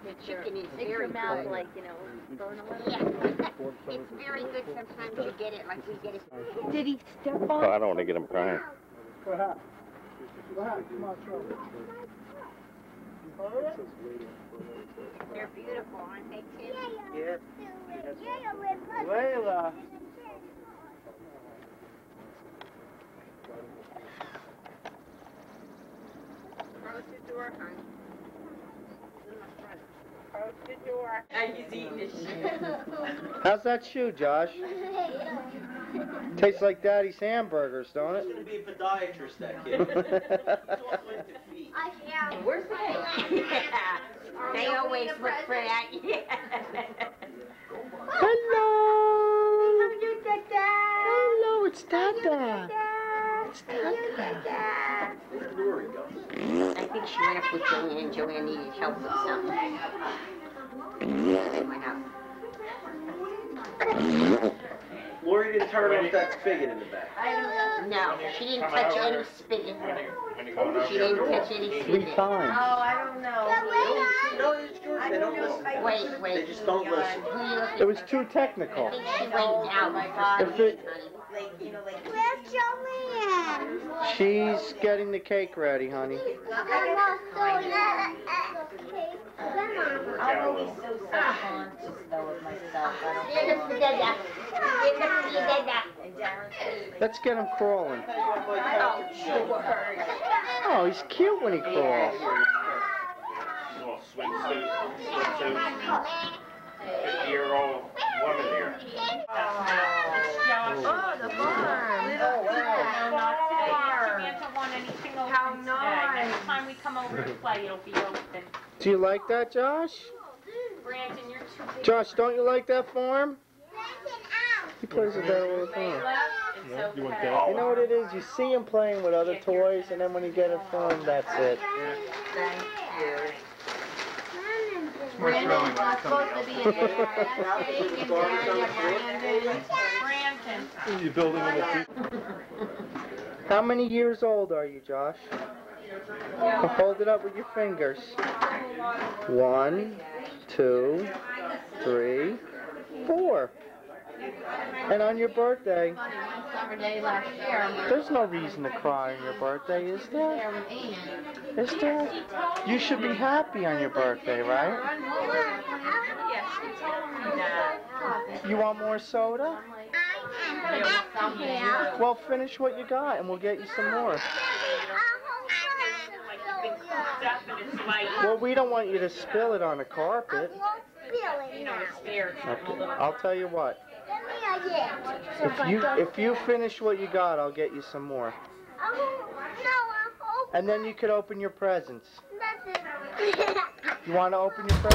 The chicken is Makes very your mouth good. like, you know, burn a little. Yeah. It's very good sometimes you get it like we get it. Did he step Oh, on? I don't want to get him crying. What happened? What happened? Come on, show me. They're beautiful, aren't they, Tim? Yeah. Layla. Close the door, hon. Close the door. He's eating his shit. How's that shoe, Josh? Tastes like Daddy's hamburgers, don't He's it? going to be a podiatrist, that kid. He's all into feet. Where's they? They always look for that. Hello! Hello, it's Dada. It's Dada. Where's Lori go? I think she went up with Joanne, and Joanne needed help with something. They went up. Lori didn't turn off that spigot in the back. No, she didn't touch any spigot. She didn't touch any 3 spigot. times. Oh, I don't know. No, it's yours. They don't listen. Wait, They wait. just don't listen. Who you looking It was too I technical. think she went out for If it- Where's Joanne? She's getting the cake ready, honey. I'm always so self-conscious, though, of myself. I don't know. And Darren, Let's get him crawling. Oh, sure. Oh, he's cute when he crawls. Little swimsuit, 50-year-old woman here. oh, the farm. Little not today. Samantha want anything open How today. nice. Anytime we come over to play, it'll be open. Do you like that, Josh? Brandon, you're too big. Josh, don't you like that farm? He plays with that all the They time. left. It's okay. You know what it is? You see him playing with other toys, and then when you get it for him, that's it. Thank you. Brandon's not supposed to be in there. Brandon. You building on the How many years old are you, Josh? Hold it up with your fingers. 1, 2, 3, 4. And on your birthday, Summer day last year, there's no reason to cry on your birthday, is there? Is there? You should be happy on your birthday, right? Yes, she told me that. You want more soda? Well, finish what you got, and we'll get you some more. Like you've been cooped up and it's like, Well, we don't want you to spill it on the carpet. you know, it's there. Okay, I'll tell you what. If you finish what you got, I'll get you some more. And then you could open your presents. You want to open your presents?